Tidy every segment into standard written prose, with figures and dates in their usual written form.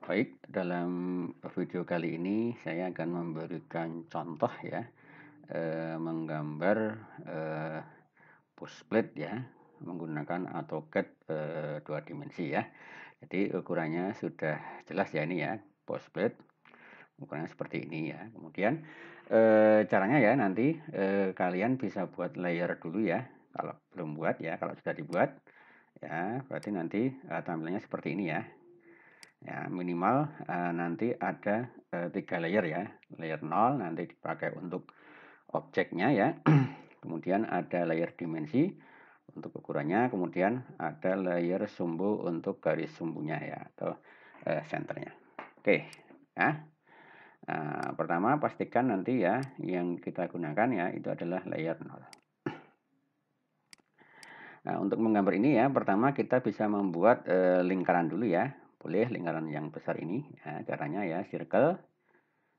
Baik, dalam video kali ini saya akan memberikan contoh ya, menggambar push plate ya, menggunakan AutoCAD 2 dimensi ya. Jadi ukurannya sudah jelas ya ini ya, push plate ukurannya seperti ini ya. Kemudian caranya ya nanti kalian bisa buat layer dulu ya. Kalau belum buat ya, kalau sudah dibuat ya, berarti nanti tampilannya seperti ini ya. Ya, minimal nanti ada 3 layer ya. Layer 0 nanti dipakai untuk objeknya ya. Kemudian ada layer dimensi untuk ukurannya, kemudian ada layer sumbu untuk garis sumbunya ya, atau senternya. Oke, ya. Pertama pastikan nanti ya yang kita gunakan ya itu adalah layer 0. Nah, untuk menggambar ini ya, pertama kita bisa membuat lingkaran dulu ya. Boleh lingkaran yang besar ini ya, caranya ya circle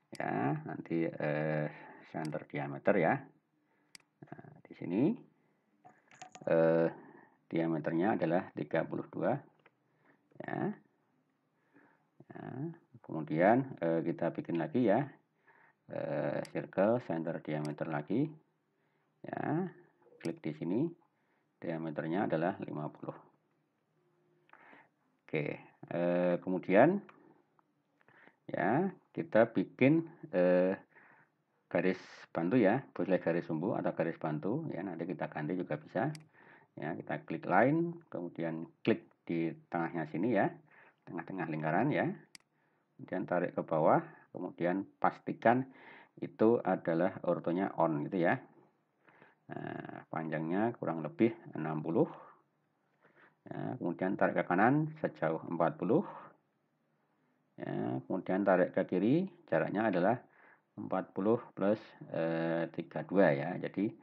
ya, nanti center diameter ya. Nah, di sini diameternya adalah 32 ya. Nah, kemudian kita bikin lagi ya, circle center diameter lagi ya. Klik di sini, diameternya adalah 50. Oke, kemudian ya kita bikin garis bantu ya, boleh garis sumbu atau garis bantu ya, nanti kita ganti juga bisa ya. Kita klik line, kemudian klik di tengahnya sini ya, tengah-tengah lingkaran ya, kemudian tarik ke bawah, kemudian pastikan itu adalah ortonya on gitu ya. Nah, panjangnya kurang lebih 60 ya, kemudian tarik ke kanan sejauh 40 ya, kemudian tarik ke kiri, jaraknya adalah 40 plus 32 ya, jadi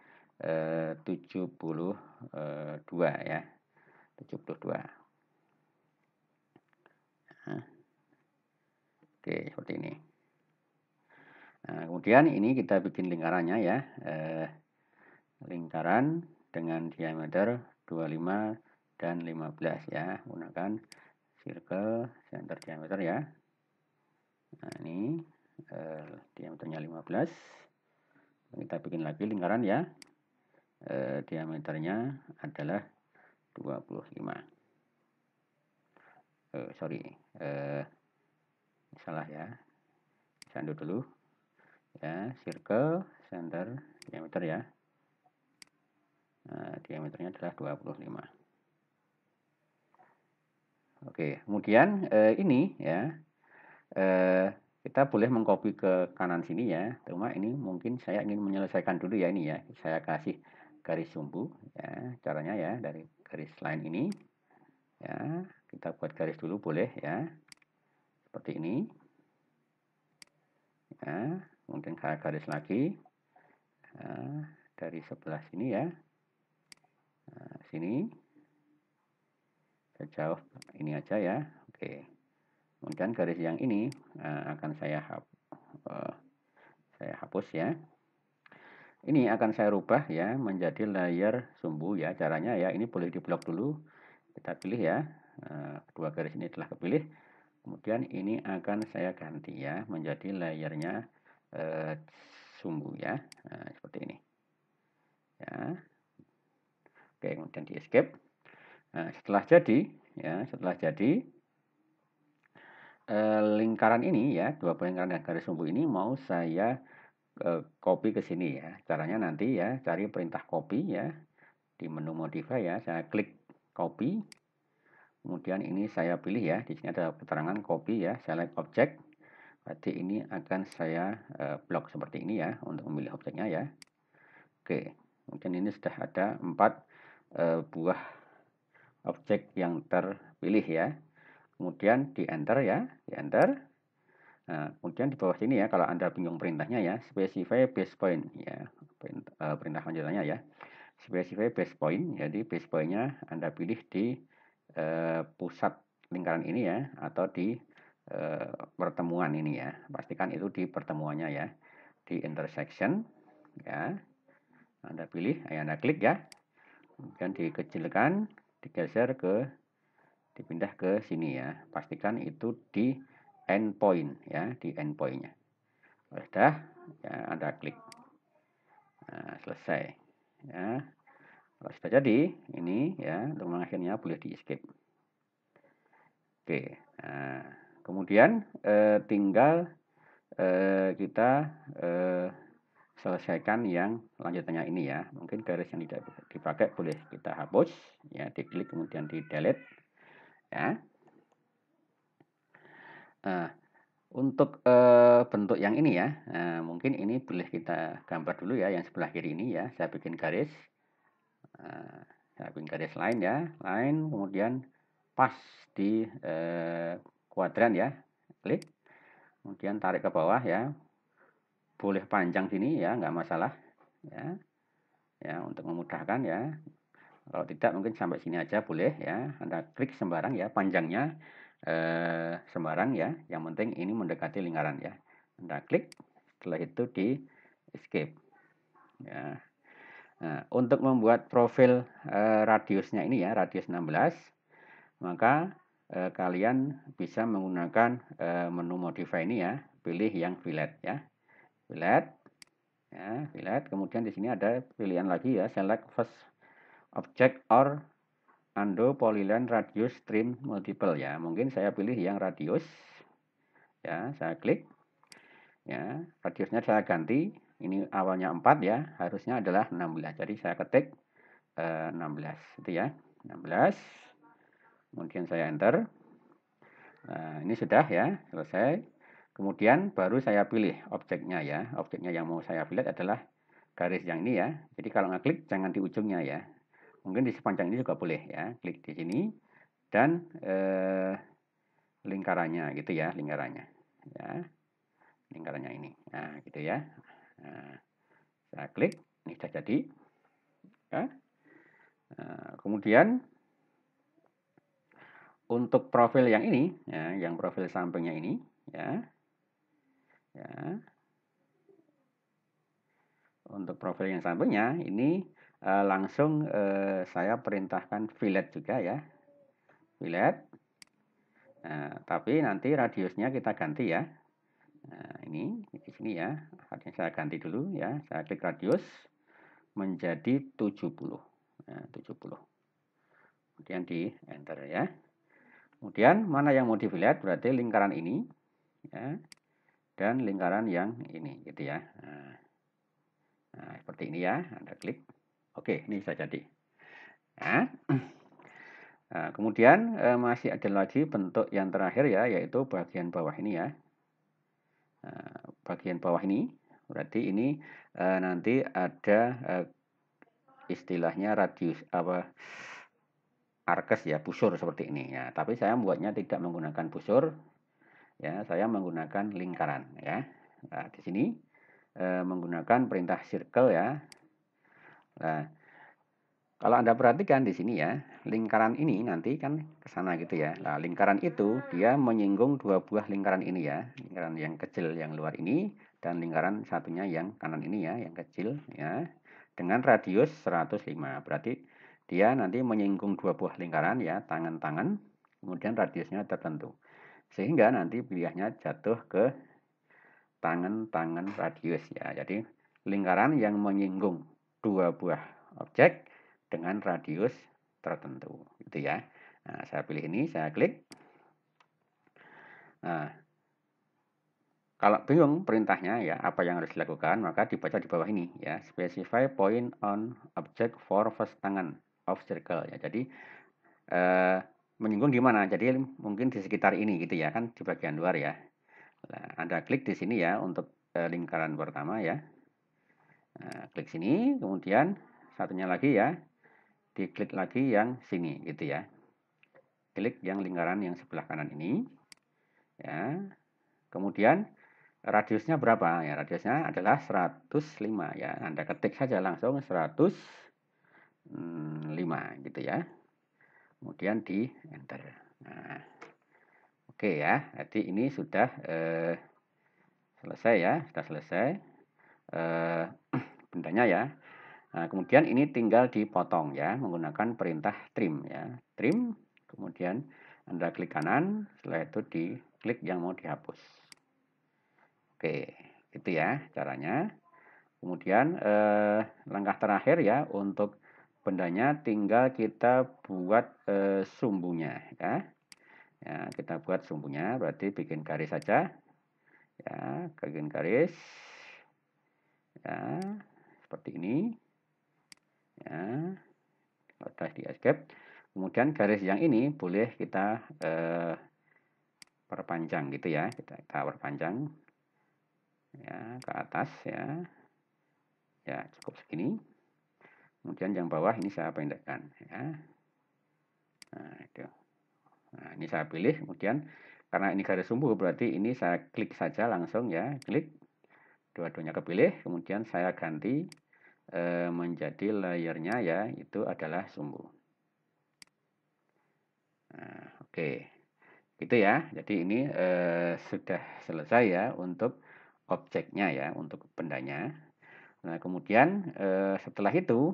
72 ya, 72. Nah, oke, seperti ini. Nah, kemudian ini kita bikin lingkarannya ya, lingkaran dengan diameter 25 dan 15 ya, menggunakan circle center diameter ya. Nah, ini diameternya 15. Kita bikin lagi lingkaran ya, diameternya adalah 25. Sorry, salah ya, candu dulu ya, circle center diameter ya. Nah, diameternya adalah 25. Oke, kemudian ini ya, kita boleh mengcopy ke kanan sini ya, cuma ini mungkin saya ingin menyelesaikan dulu ya ini ya, saya kasih garis sumbu ya, caranya ya dari garis line ini ya, kita buat garis dulu boleh ya, seperti ini ya, kemudian garis lagi ya, dari sebelah sini ya, nah, sini sejauh ini aja ya. Oke, kemudian garis yang ini akan saya hapus ya. Ini akan saya rubah ya menjadi layer sumbu ya, caranya ya ini boleh diblok dulu, kita pilih ya, kedua garis ini telah kepilih, kemudian ini akan saya ganti ya menjadi layernya sumbu ya, nah, seperti ini ya. Oke, kemudian di escape. Nah, setelah jadi lingkaran ini ya, dua lingkaran dan garis sumbu ini mau saya copy ke sini ya. Caranya nanti ya cari perintah copy ya di menu modify ya, saya klik copy. Kemudian ini saya pilih ya, di sini ada keterangan copy ya, select object. Berarti ini akan saya blok seperti ini ya untuk memilih objeknya ya. Oke, kemudian ini sudah ada 4 buah objek yang terpilih ya. Kemudian di enter ya, di enter. Nah, kemudian di bawah sini ya, kalau Anda bingung perintahnya ya, specify base point ya, perintah lanjutannya ya, specify base point. Jadi base pointnya Anda pilih di pusat lingkaran ini ya, atau di pertemuan ini ya, pastikan itu di pertemuannya ya, di intersection ya, Anda pilih, Anda klik ya, kemudian dikecilkan, digeser ke, dipindah ke sini ya, pastikan itu di endpoint ya, di endpointnya. Sudah ya, Anda klik. Nah, selesai ya. Kalau sudah jadi ini ya, untuk mengakhirinya boleh di escape. Oke. Nah, kemudian tinggal kita selesaikan yang lanjutannya ini ya. Mungkin garis yang tidak dipakai boleh kita hapus ya, diklik kemudian di delete ya. Nah, untuk bentuk yang ini ya, mungkin ini boleh kita gambar dulu ya, yang sebelah kiri ini ya. Saya bikin garis, saya bikin garis line ya, line kemudian pas di kuadran ya, klik, kemudian tarik ke bawah ya, boleh panjang sini ya, nggak masalah ya, ya untuk memudahkan ya. Kalau tidak mungkin sampai sini aja boleh ya, Anda klik sembarang ya, panjangnya sembarang ya, yang penting ini mendekati lingkaran ya. Anda klik, setelah itu di escape ya. Nah, untuk membuat profil radiusnya ini ya, radius 16, maka kalian bisa menggunakan menu modify ini ya, pilih yang fillet ya, fillet ya, fillet. Kemudian di sini ada pilihan lagi ya, select first object or undo polyline radius trim multiple ya. Mungkin saya pilih yang radius ya, saya klik ya, radiusnya saya ganti, ini awalnya 4 ya, harusnya adalah 16. Jadi saya ketik 16 itu ya, 16. Kemudian saya enter. Nah, ini sudah ya, selesai. Kemudian baru saya pilih objeknya ya. Objeknya yang mau saya fillet adalah garis yang ini ya. Jadi kalau ngeklik jangan di ujungnya ya. Mungkin di sepanjang ini juga boleh ya. Klik di sini dan lingkarannya gitu ya, lingkarannya. Ya. Lingkarannya ini. Nah, gitu ya. Nah, saya klik, ini sudah jadi. Ya. Nah, kemudian untuk profil yang ini, ya, yang profil sampingnya ini, ya, ya. Untuk profil yang sampingnya ini langsung saya perintahkan fillet juga ya, fillet. Nah, tapi nanti radiusnya kita ganti ya. Nah, ini di sini ya, saya ganti dulu ya. Saya klik radius menjadi 70. Nah, 70. Kemudian di enter ya. Kemudian mana yang mau di fillet berarti lingkaran ini ya, dan lingkaran yang ini gitu ya. Nah, seperti ini ya, Anda klik. Oke, ini sudah jadi. Nah, kemudian masih ada lagi bentuk yang terakhir ya, yaitu bagian bawah ini ya. Bagian bawah ini berarti ini nanti ada istilahnya radius apa, arkes ya, busur seperti ini ya. Tapi saya membuatnya tidak menggunakan busur ya, saya menggunakan lingkaran ya. Nah, di sini menggunakan perintah circle ya. Nah, kalau Anda perhatikan di sini ya, lingkaran ini nanti kan ke sana gitu ya. Nah, lingkaran itu dia menyinggung dua buah lingkaran ini ya. Lingkaran yang kecil yang luar ini dan lingkaran satunya yang kanan ini ya, yang kecil ya. Dengan radius 105. Berarti dia nanti menyinggung dua buah lingkaran ya, tangan-tangan, kemudian radiusnya tertentu. Sehingga nanti pilihannya jatuh ke tangan-tangan radius ya. Jadi lingkaran yang menyinggung dua buah objek dengan radius tertentu gitu ya. Nah, saya pilih ini, saya klik. Nah, kalau bingung perintahnya ya, apa yang harus dilakukan, maka dibaca di bawah ini ya, specify point on object for first tangan of circle ya. Jadi menyinggung di mana? Jadi mungkin di sekitar ini gitu ya, kan di bagian luar ya. Nah, Anda klik di sini ya untuk lingkaran pertama ya. Nah, klik sini, kemudian satunya lagi ya, diklik lagi yang sini gitu ya. Klik yang lingkaran yang sebelah kanan ini ya. Kemudian radiusnya berapa ya? Radiusnya adalah 105 ya. Anda ketik saja langsung 105 gitu ya. Kemudian di enter. Nah, oke ya. Jadi ini sudah selesai ya, sudah selesai bendanya ya. Nah, kemudian ini tinggal dipotong ya menggunakan perintah trim ya. Trim, kemudian Anda klik kanan, setelah itu di klik yang mau dihapus. Oke, itu ya caranya. Kemudian langkah terakhir ya, untuk bendanya tinggal kita buat sumbunya ya. Ya, kita buat sumbunya, berarti bikin garis saja. Ya, bikin garis. Ya, seperti ini. Ya, sudah di escape. Kemudian garis yang ini boleh kita perpanjang gitu ya. Kita perpanjang ya ke atas ya. Ya, cukup segini. Kemudian yang bawah ini saya pendekkan ya. Nah, itu. Nah, ini saya pilih, kemudian karena ini garis sumbu berarti ini saya klik saja langsung ya, klik. Dua-duanya kepilih, kemudian saya ganti menjadi layernya ya, itu adalah sumbu. Nah, oke. Gitu ya. Jadi ini sudah selesai ya untuk objeknya ya, untuk bendanya. Nah, kemudian setelah itu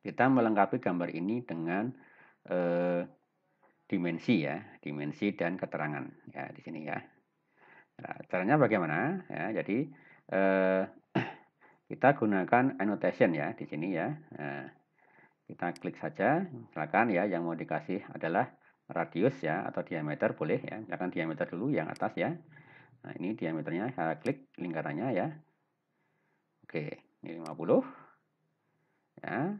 kita melengkapi gambar ini dengan dimensi ya, dimensi dan keterangan ya di sini ya. Nah, caranya bagaimana? Ya, jadi kita gunakan annotation ya di sini ya. Nah, kita klik saja, misalkan ya yang mau dikasih adalah radius ya atau diameter boleh ya. Misalkan diameter dulu yang atas ya. Nah, ini diameternya saya klik lingkarannya ya. Oke, ini 50 ya.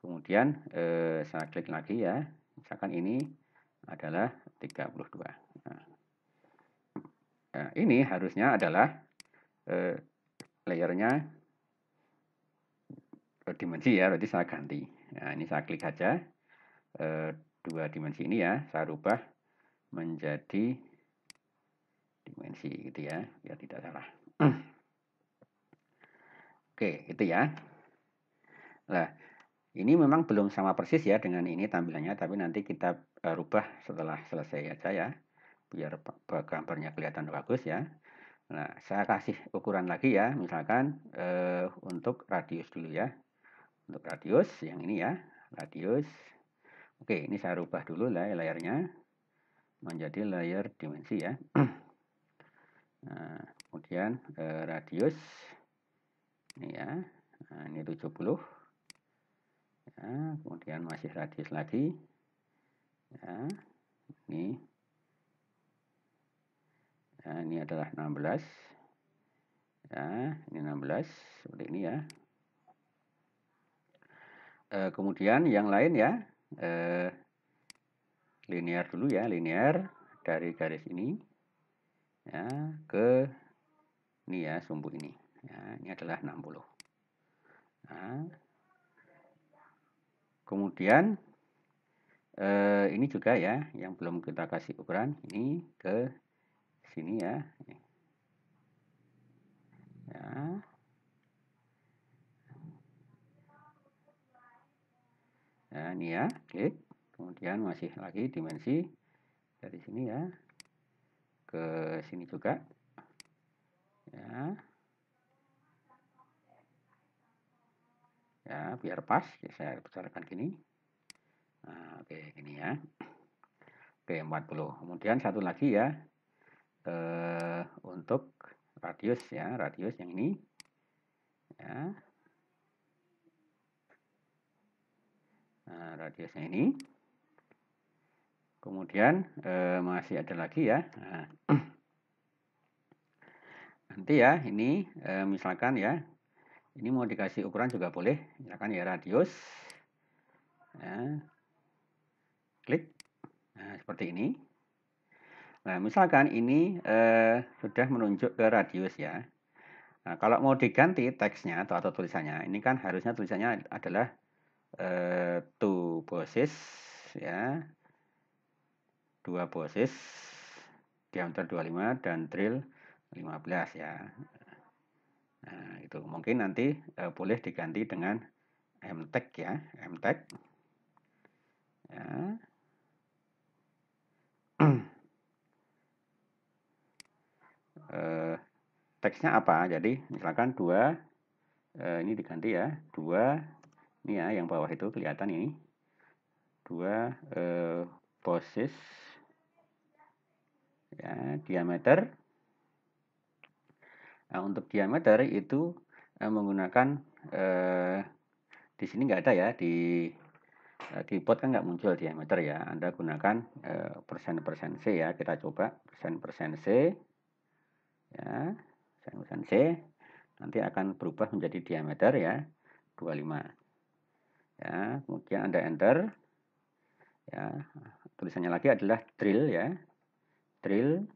Kemudian saya klik lagi ya. Misalkan ini adalah 32. Nah, ini harusnya adalah layernya dimensi ya, berarti saya ganti. Nah, ini saya klik saja dua dimensi ini ya, saya rubah menjadi dimensi gitu ya, biar tidak salah. Oke, itu ya. Nah, ini memang belum sama persis ya dengan ini tampilannya, tapi nanti kita rubah setelah selesai aja ya, biar gambarnya kelihatan bagus ya. Nah, saya kasih ukuran lagi ya, misalkan untuk radius dulu ya. Untuk radius yang ini ya, radius. Oke, ini saya rubah dulu lah layarnya menjadi layar dimensi ya. Nah, kemudian radius ini ya. Nah, ini 70. Ya, kemudian masih radius lagi. Ya, ini. Ya, ini adalah 16. Ya, ini 16 seperti ini ya. Kemudian yang lain ya, linear dulu ya, linear dari garis ini ya ke ini ya, sumbu ini ya, ini adalah 60. Nah, kemudian ini juga ya yang belum kita kasih ukuran, ini ke sini ya. Ya. Nah, ini ya, klik. Kemudian masih lagi dimensi dari sini ya ke sini juga. Ya. Ya, biar pas ya, saya besarkan gini. Nah, oke, gini ya. Oke, 40. Kemudian satu lagi ya. Untuk radius ya, radius yang ini. Ya. Nah, radiusnya ini. Kemudian masih ada lagi ya. Nah, nanti ya ini misalkan ya, ini mau dikasih ukuran juga boleh. Misalkan ya radius. Ya. Klik. Nah, seperti ini. Nah, misalkan ini sudah menunjuk ke radius ya. Nah, kalau mau diganti teksnya atau tulisannya, ini kan harusnya tulisannya adalah to bosses ya. 2 bosses diameter 25 dan drill 15 ya. Nah, itu mungkin nanti boleh diganti dengan mtag ya, mtag. Ya. Teksnya apa? Jadi misalkan 2 ini diganti ya, 2 ini ya yang bawah itu kelihatan ini. 2 bosses ya, diameter. Nah, untuk diameter itu menggunakan di sini nggak ada ya, di bot kan nggak muncul diameter ya. Anda gunakan persen C ya. Kita coba persen C ya, persen C nanti akan berubah menjadi diameter ya 25 ya. Kemudian Anda enter ya. Tulisannya lagi adalah drill ya, drill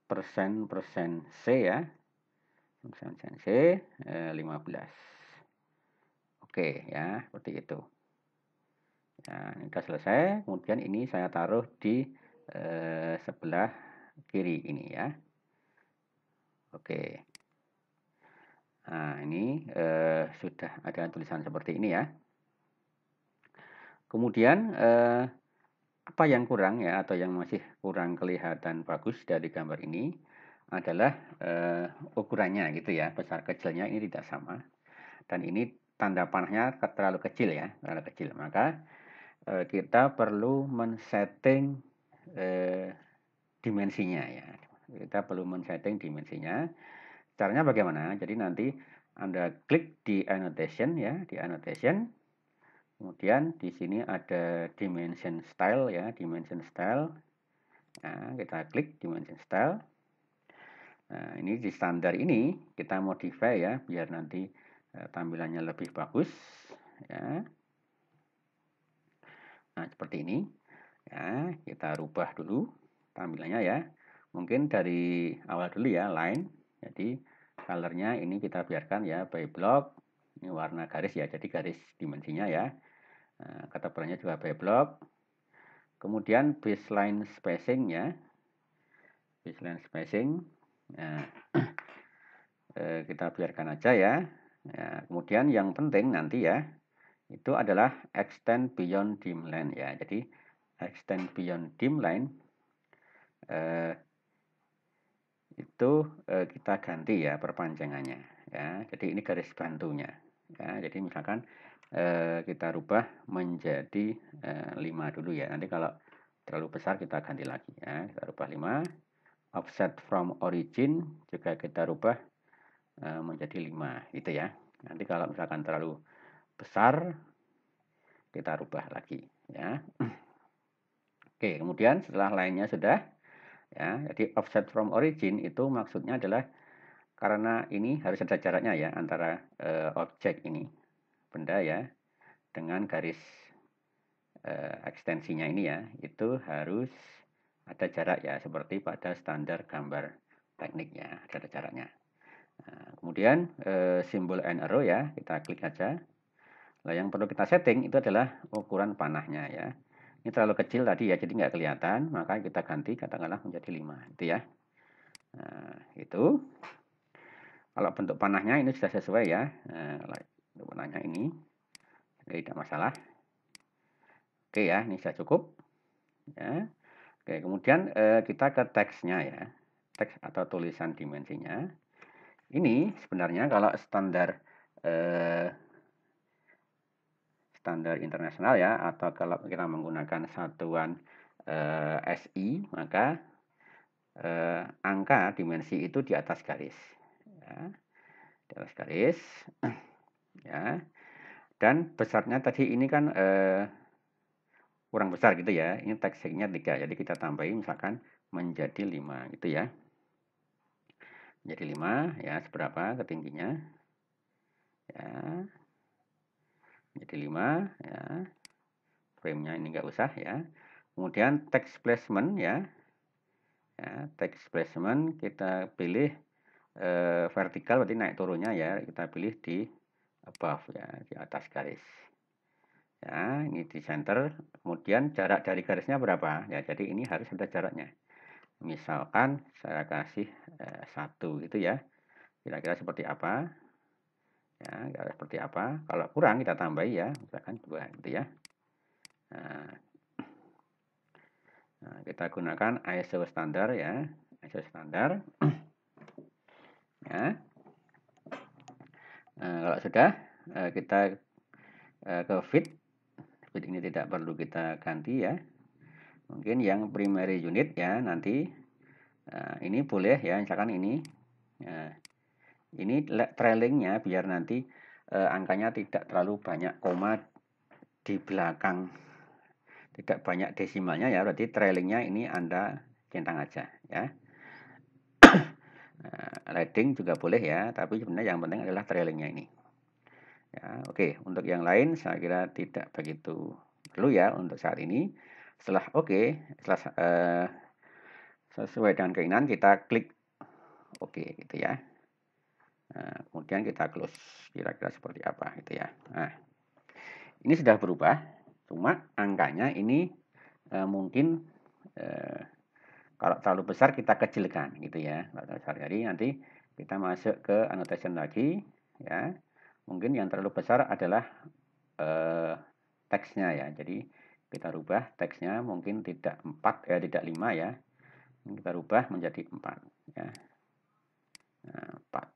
persen C ya, persen C 15. Oke ya, seperti itu. Nah, ini sudah selesai. Kemudian ini saya taruh di sebelah kiri ini ya. Oke. Nah, ini sudah ada tulisan seperti ini ya. Kemudian apa yang kurang ya, atau yang masih kurang kelihatan bagus dari gambar ini adalah ukurannya gitu ya. Besar kecilnya ini tidak sama. Dan ini tanda panahnya terlalu kecil ya, terlalu kecil. Maka kita perlu men-setting dimensinya ya. Kita perlu men-setting dimensinya. Caranya bagaimana? Jadi nanti Anda klik di annotation ya, di annotation. Kemudian di sini ada dimension style ya, dimension style. Nah, kita klik dimension style. Nah, ini di standar ini kita modify ya, biar nanti tampilannya lebih bagus ya. Nah, seperti ini. Ya, kita rubah dulu tampilannya ya. Mungkin dari awal dulu ya, line. Jadi colornya ini kita biarkan ya by block. Ini warna garis ya, jadi garis dimensinya ya. Nah, ketebalannya juga by block. Kemudian baseline spacing ya. Baseline spacing. Nah, kita biarkan aja ya. Nah, kemudian yang penting nanti ya, itu adalah extend beyond dim line ya. Jadi extend beyond dim line itu kita ganti ya perpanjangannya ya. Jadi ini garis bantunya ya. Jadi misalkan kita rubah menjadi 5 dulu ya. Nanti kalau terlalu besar kita ganti lagi ya. Kita rubah 5. Offset from origin juga kita rubah menjadi 5 gitu ya. Nanti kalau misalkan terlalu besar kita rubah lagi ya. Oke, kemudian setelah lainnya sudah ya, jadi offset from origin itu maksudnya adalah karena ini harus ada jaraknya ya antara objek ini, benda ya, dengan garis ekstensinya ini ya, itu harus ada jarak ya, seperti pada standar gambar teknik ya, ada jaraknya. Nah, kemudian simbol and arrow ya, kita klik aja. Nah, yang perlu kita setting itu adalah ukuran panahnya ya. Ini terlalu kecil tadi ya, jadi nggak kelihatan, maka kita ganti katakanlah menjadi 5 itu ya. Nah, itu. Kalau bentuk panahnya ini sudah sesuai ya. Nah, kalau bentuk panahnya ini jadi tidak masalah. Oke ya, ini sudah cukup. Ya. Oke, kemudian kita ke teksnya ya. Teks atau tulisan dimensinya. Ini sebenarnya kalau standar standar internasional ya, atau kalau kita menggunakan satuan SI, maka angka dimensi itu di atas garis ya, di atas garis ya. Dan besarnya tadi ini kan kurang besar gitu ya, ini teksturnya 3, jadi kita tambahin misalkan menjadi 5 gitu ya, menjadi 5 ya, seberapa ketingginya ya, menjadi 5 ya, frame-nya ini enggak usah ya. Kemudian text placement ya, text placement kita pilih vertikal, berarti naik turunnya ya, kita pilih di above ya, di atas garis ya, ini di center. Kemudian jarak dari garisnya berapa ya, jadi ini harus ada jaraknya, misalkan saya kasih 1 gitu ya, kira-kira seperti apa ya, kira-kira seperti apa. Kalau kurang kita tambahi ya, misalkan 2 gitu ya. Nah, kita gunakan ISO standar ya, ISO standar ya. Nah, kalau sudah kita ke fit ini tidak perlu kita ganti ya. Mungkin yang primary unit ya nanti ini boleh ya, misalkan ini. Nah, ini trailingnya biar nanti angkanya tidak terlalu banyak koma di belakang, tidak banyak desimalnya ya, berarti trailingnya ini Anda centang aja ya. Leading juga boleh ya, tapi sebenarnya yang penting adalah trailingnya ini. Ya, oke. Untuk yang lain saya kira tidak begitu perlu ya untuk saat ini. Setelah setelah sesuai dengan keinginan kita klik oke gitu ya. Nah, kemudian kita close kira-kira seperti apa gitu ya. Nah, ini sudah berubah, cuma angkanya ini mungkin kalau terlalu besar kita kecilkan gitu ya. Jadi nanti kita masuk ke annotation lagi ya. Mungkin yang terlalu besar adalah teksnya ya. Jadi kita rubah teksnya mungkin tidak 4 tidak 5 ya. Kita rubah menjadi 4 ya. Nah, 4.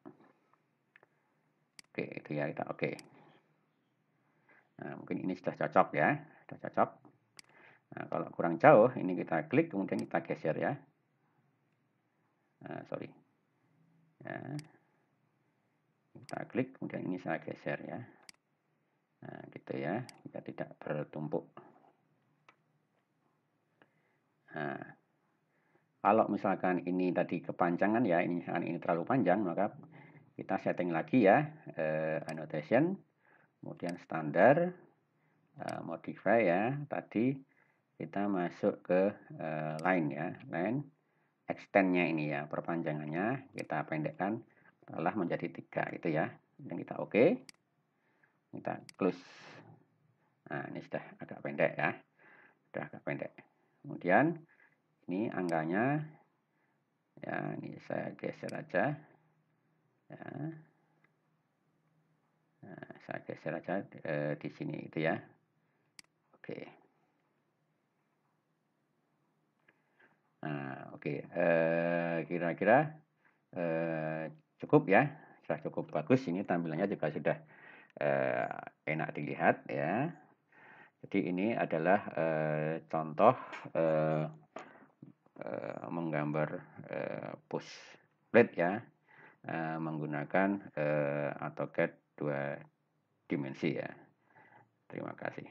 Oke, itu ya kita oke. Nah, mungkin ini sudah cocok ya. Sudah cocok. Nah, kalau kurang jauh ini kita klik kemudian kita geser ya. Nah, sorry. Ya. Kita klik kemudian ini saya geser ya. Nah, gitu ya. Kita tidak bertumpuk. Nah, kalau misalkan ini tadi kepanjangan ya, ini terlalu panjang, maka kita setting lagi ya, annotation, kemudian standar, modify ya. Tadi kita masuk ke line ya, line extendnya ini ya, perpanjangannya kita pendekkan telah menjadi 3 itu ya. Dan kita oke, kita close. Nah, ini sudah agak pendek ya, sudah agak pendek. Kemudian ini angkanya ya, ini saya geser aja ya. Nah, saya geser aja di sini itu ya. Oke. Nah, oke. Kira-kira cukup ya. Sudah cukup bagus. Ini tampilannya juga sudah enak dilihat ya. Jadi ini adalah contoh menggambar push plate ya, menggunakan AutoCAD 2 dimensi ya. Terima kasih.